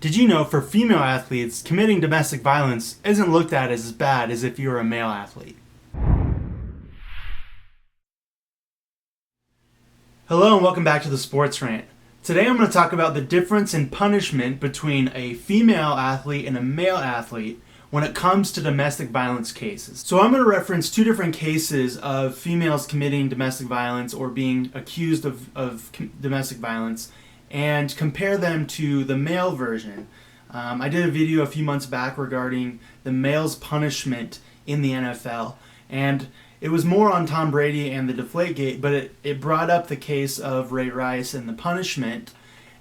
Did you know for female athletes, committing domestic violence isn't looked at as bad as if you were a male athlete? Hello and welcome back to the Sports Rant. Today I'm going to talk about the difference in punishment between a female athlete and a male athlete when it comes to domestic violence cases. So I'm going to reference two different cases of females committing domestic violence or being accused of domestic violence and compare them to the male version. I did a video a few months back regarding the male's punishment in the NFL, and it was more on Tom Brady and the Deflategate, but it brought up the case of Ray Rice and the punishment.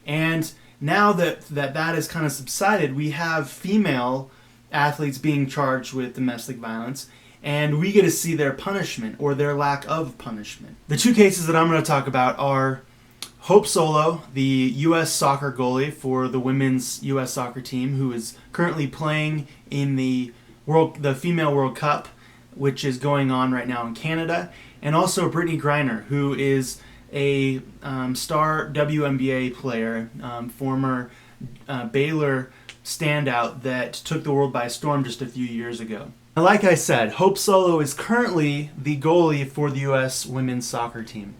And now that has kind of subsided, we have female athletes being charged with domestic violence, and we get to see their punishment or their lack of punishment. The two cases that I'm going to talk about are Hope Solo, the U.S. soccer goalie for the women's U.S. soccer team, who is currently playing in the Female World Cup, which is going on right now in Canada, and also Brittney Griner, who is a star WNBA player, former Baylor standout that took the world by storm just a few years ago. Like I said, Hope Solo is currently the goalie for the U.S. women's soccer team.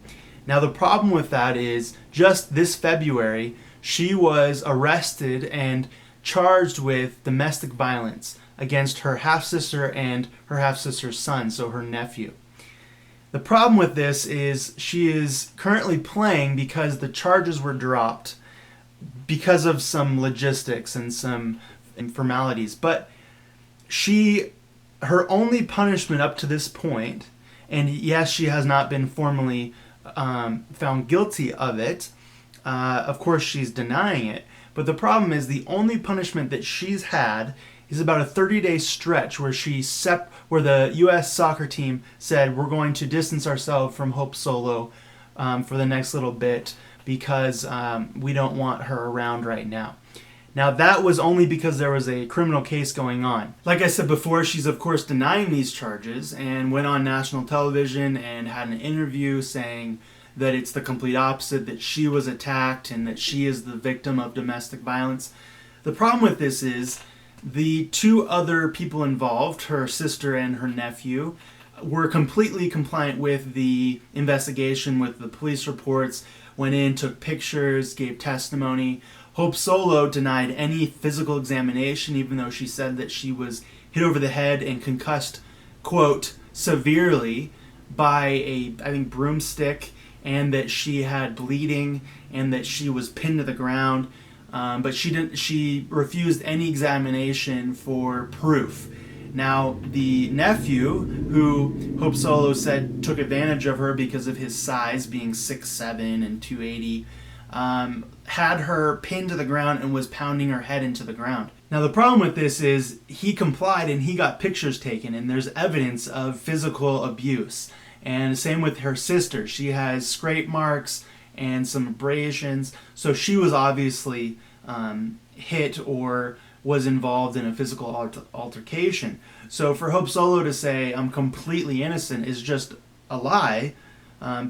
Now the problem with that is just this February, she was arrested and charged with domestic violence against her half-sister and her half-sister's son, so her nephew. The problem with this is she is currently playing because the charges were dropped because of some logistics and some formalities. But her only punishment up to this point, and yes, she has not been formally found guilty of it. Of course, she's denying it. But the problem is the only punishment that she's had is about a 30-day stretch where where the U.S. soccer team said, we're going to distance ourselves from Hope Solo for the next little bit because we don't want her around right now. Now, that was only because there was a criminal case going on. Like I said before, she's of course denying these charges and went on national television and had an interview saying that it's the complete opposite, that she was attacked and that she is the victim of domestic violence. The problem with this is the two other people involved, her sister and her nephew, were completely compliant with the investigation, with the police reports, went in, took pictures, gave testimony. Hope Solo denied any physical examination, even though she said that she was hit over the head and concussed, quote, severely by I think, broomstick, and that she had bleeding and that she was pinned to the ground. But she refused any examination for proof. Now, the nephew, who Hope Solo said took advantage of her because of his size, being 6'7" and 280, had her pinned to the ground and was pounding her head into the ground. Now, the problem with this is he complied and he got pictures taken, and there's evidence of physical abuse. And same with her sister. She has scrape marks and some abrasions, so she was obviously hit or was involved in a physical altercation. So for Hope Solo to say, I'm completely innocent, is just a lie.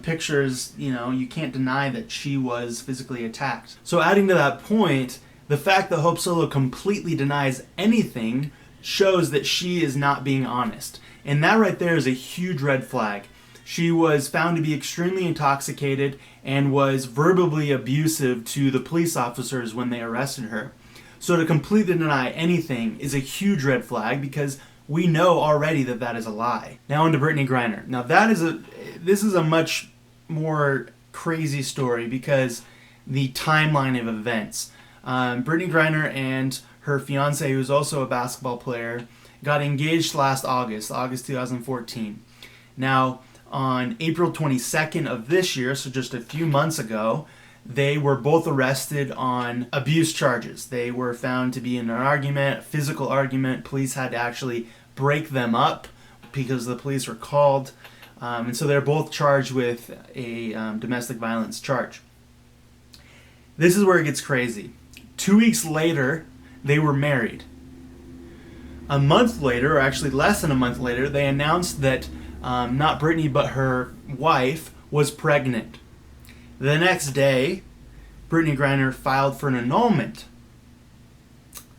Pictures, you can't deny that she was physically attacked. So adding to that point, the fact that Hope Solo completely denies anything shows that she is not being honest. And that right there is a huge red flag. She was found to be extremely intoxicated and was verbally abusive to the police officers when they arrested her. So to completely deny anything is a huge red flag because we know already that that is a lie. Now on to Brittney Griner. Now this is a much more crazy story because the timeline of events. Brittney Griner and her fiance, who's also a basketball player, got engaged last August 2014. Now, on April 22nd of this year, so just a few months ago, they were both arrested on abuse charges. They were found to be in an argument, a physical argument. Police had to actually break them up because the police were called. And so they're both charged with a domestic violence charge. This is where it gets crazy. 2 weeks later, they were married. A month later, or actually less than a month later, they announced that not Brittney, but her wife was pregnant. The next day, Brittney Griner filed for an annulment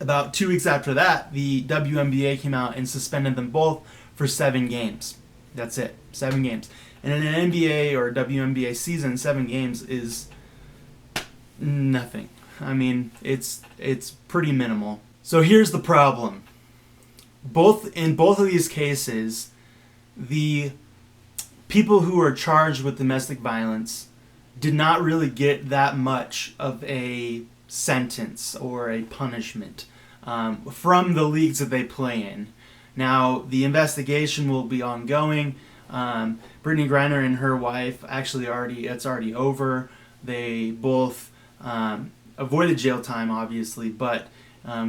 About 2 weeks after that, the WNBA came out and suspended them both for 7 games. That's it, 7 games. And in an NBA or WNBA season, 7 games is nothing. I mean, it's pretty minimal. So here's the problem. In both of these cases, the people who are charged with domestic violence did not really get that much of a sentence or a punishment from the leagues that they play in. Now, the investigation will be ongoing. Brittany Griner and her wife it's already over. They both avoided jail time, obviously, but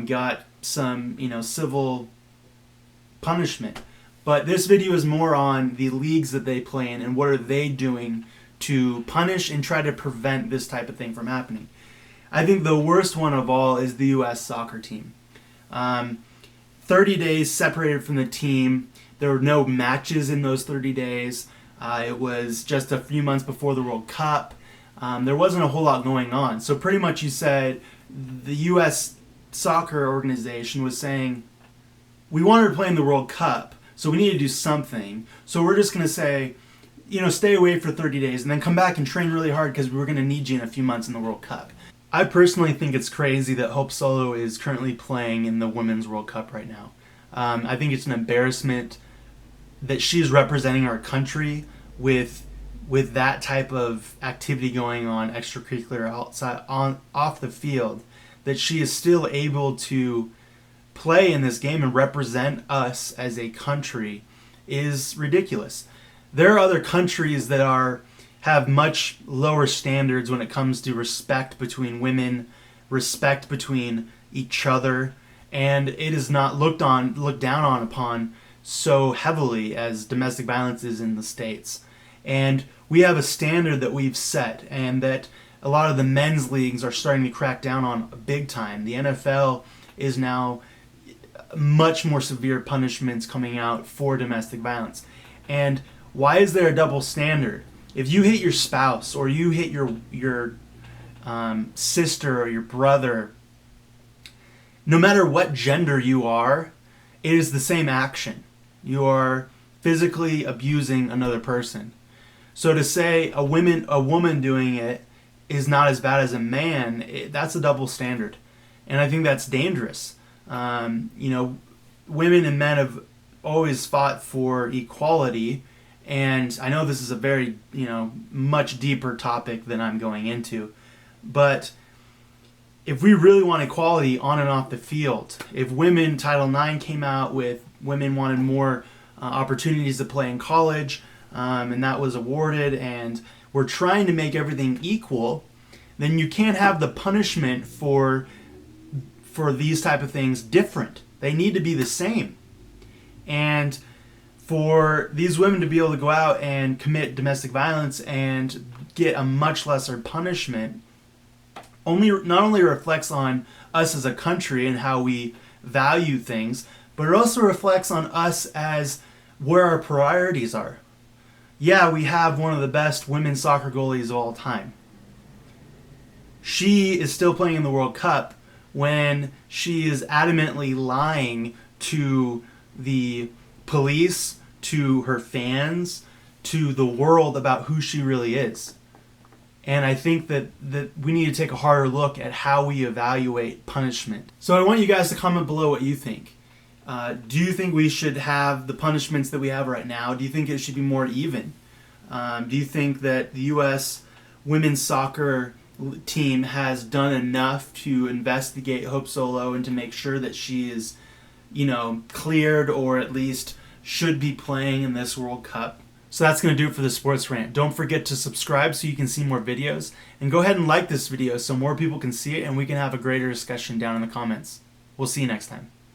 got some, civil punishment. But this video is more on the leagues that they play in and what are they doing to punish and try to prevent this type of thing from happening. I think the worst one of all is the U.S. soccer team. 30 days separated from the team. There were no matches in those 30 days. It was just a few months before the World Cup. There wasn't a whole lot going on. So pretty much you said the U.S. soccer organization was saying, we wanted to play in the World Cup, so we need to do something. So we're just going to say, stay away for 30 days and then come back and train really hard because we're going to need you in a few months in the World Cup. I personally think it's crazy that Hope Solo is currently playing in the Women's World Cup right now. I think it's an embarrassment that she's representing our country with that type of activity going on, extracurricular off the field, that she is still able to play in this game and represent us as a country is ridiculous. There are other countries that have much lower standards when it comes to respect between women, respect between each other, and it is not looked down on upon so heavily as domestic violence is in the States. And we have a standard that we've set and that a lot of the men's leagues are starting to crack down on big time. The NFL is now much more severe punishments coming out for domestic violence. And why is there a double standard? If you hit your spouse or you hit your sister or your brother, no matter what gender you are, it is the same action. You are physically abusing another person. So to say a woman doing it is not as bad as a man, that's a double standard. And I think that's dangerous. Women and men have always fought for equality, and I know this is a very, much deeper topic than I'm going into, but if we really want equality on and off the field, if Title IX came out with women wanted more opportunities to play in college, and that was awarded, and we're trying to make everything equal, then you can't have the punishment for these type of things different. They need to be the same. And for these women to be able to go out and commit domestic violence and get a much lesser punishment not only reflects on us as a country and how we value things, but it also reflects on us as where our priorities are. Yeah, we have one of the best women's soccer goalies of all time. She is still playing in the World Cup when she is adamantly lying to the police, to her fans, to the world about who she really is. And I think that we need to take a harder look at how we evaluate punishment. So I want you guys to comment below what you think. Do you think we should have the punishments that we have right now? Do you think it should be more even? Do you think that the U.S. women's soccer team has done enough to investigate Hope Solo and to make sure that she is, cleared or at least should be playing in this World Cup? So that's going to do it for the Sports Rant. Don't forget to subscribe so you can see more videos. And go ahead and like this video so more people can see it and we can have a greater discussion down in the comments. We'll see you next time.